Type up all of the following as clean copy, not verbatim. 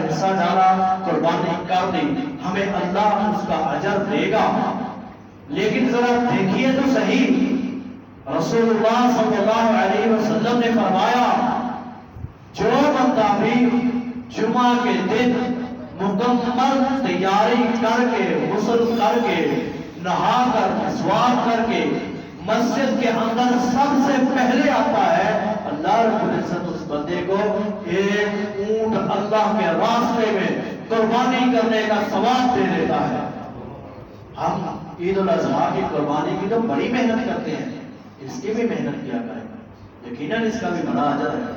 حصہ ڈالا، قربانی کر دی، ہمیں اللہ اس کا اجر دے گا۔ لیکن ذرا دیکھیے تو صحیح، رسول اللہ صلی اللہ علیہ وسلم نے فرمایا جو بندہ بھی جمعہ کے دن مکمل تیاری کر کے، غسل کر کے، نہا کر، مسواک کر کے مسجد کے اندر سب سے پہلے آتا ہے، اللہ رب العزت اس بندے کو ایک اونٹ اللہ کے راستے میں قربانی کرنے کا ثواب دے دیتا ہے۔ ہم عید الاضحیٰ کی قربانی کی تو بڑی محنت کرتے ہیں، اس کی بھی محنت کیا کریں، یقیناً اس کا بھی بڑا اجر ہے،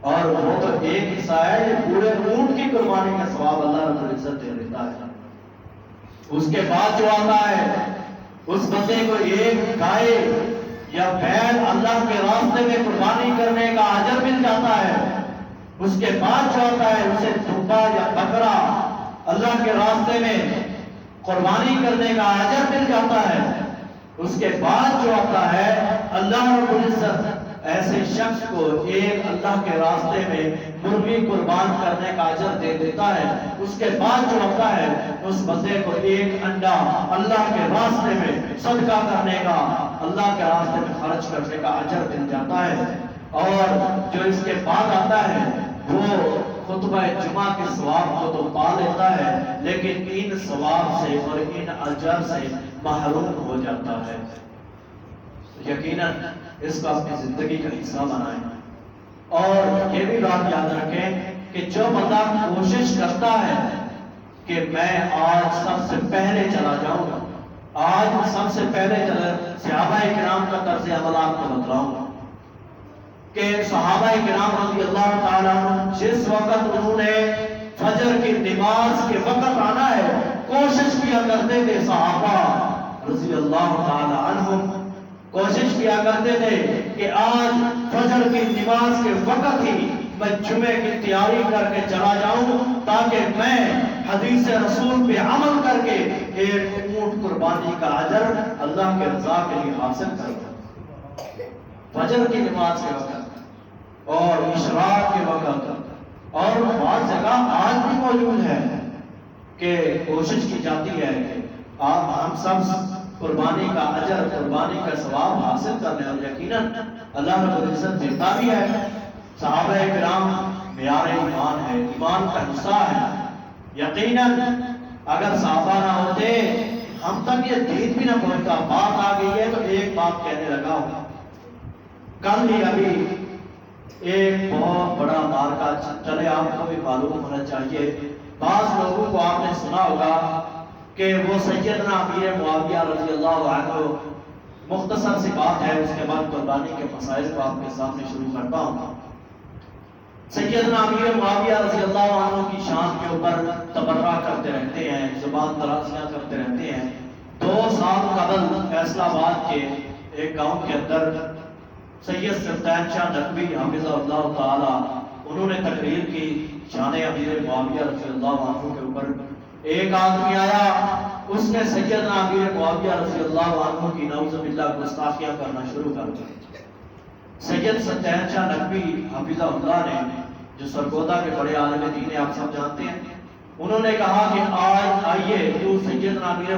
اور وہ تو ایک حصہ ہے، یہ پورے اونٹ کی قربانی کا ثواب اللہ رب العزت دے دیتا ہے۔ اس کے بعد جو آتا ہے اس بندے کو ایک گائے یا بیل اللہ کے راستے میں قربانی کرنے کا اجر مل جاتا ہے۔ اس کے بعد جو آتا ہے اسے دمبا یا بکرا اللہ کے راستے میں قربانی کرنے کا اجر مل جاتا ہے۔ اس کے بعد جو آتا ہے اللہ رب العزت ایسے شخص کو ایک اللہ کے راستے میں مرغی قربان کرنے کا اجر دے دیتا ہے۔ اس کے بعد جو آتا ہے اس بندے کو ایک انڈا اللہ کے راستے میں صدقہ کرنے کا، اللہ کے راستے میں خرچ کرنے کا اجر مل جاتا ہے۔ اور جو اس کے بعد آتا ہے وہ خطبہ جمعہ کے ثواب کو تو پا لیتا ہے، لیکن ان ثواب سے اور ان اجر سے محروم ہو جاتا ہے۔ یقیناً اس کو اپنی زندگی کا حصہ بنائیں، اور یہ بھی بات یاد رکھیں کہ جو بندہ کوشش کرتا ہے کہ میں آج سب سے پہلے چلا جاؤں گا، آج سب سے پہلے صحابہ کرام کا طرز عمل آپ کو بتلاؤں گا کہ صحابہ کرام رضی اللہ تعالیٰ عنہ جس وقت انہوں نے فجر کی نماز کے وقت آنا ہے، کوشش کیا کرتے تھے، صحابہ رضی اللہ تعالیٰ عنہ کوشش کیا کرتے تھے کہ آج فجر کی نماز کے وقت ہی میں جمعے کی تیاری کر کے چلا جاؤں، تاکہ میں حدیث رسول پہ عمل کر کے ایک اونٹ قربانی کا اجر اللہ کے رضا کے لیے حاصل کروں۔ فجر کی نماز کے وقت اور اشراق کے وقت، اور بعض جگہ آج بھی موجود ہے کہ کوشش کی جاتی ہے کہ ہم سب قربانی کا اجر، قربانی کا ثواب حاصل کرنے، اور یقیناً اللہ رب العزت دیتا بھی ہے۔ صحابہ کرام معیار ایمان ہے، ایمان کا حصہ ہے۔ یقیناً اگر صحابہ نہ ہوتے ہم تک یہ دین بھی نہ پہنچتا۔ بات آ گئی ہے تو ایک بات کہنے لگا ہوں، کل ہی ابھی ایک بہت بڑا مارکا چلے، آپ کو بھی معلوم ہونا چاہیے، بعض لوگوں کو آپ نے سنا ہوگا کہ وہ سیدنا امیر معاویہ رضی اللہ عنہ، مختصر سی بات ہے، اس کے بعد قربانی کے مسائل کو آپ کے سامنے شروع کرتا ہوں۔ سیدنا امیر معاویہ رضی اللہ عنہ کی شان کے اوپر تبرہ کرتے رہتے ہیں، زبان درازیاں کرتے رہتے ہیں۔ 2 سال قبل فیصل آباد کے ایک گاؤں کے اندر سید سلطان شاہ نقوی حفظہ اللہ تعالی، انہوں نے تقریر کی شان امیر معاویہ رضی اللہ عنہ کے اوپر۔ ایک آدمی آیا، اس نے سیدنا امیر معاویہ رضی اللہ عنہ کی نعوذ باللہ گستاخیاں کرنا شروع کر دی۔ سید سلطان شاہ نقوی حفظہ اللہ نے، جو سرگودا کے بڑے عالم دین ہیں، آپ سب جانتے ہیں، انہوں نے کہا کہ آج آئیے جو سیدنا امیر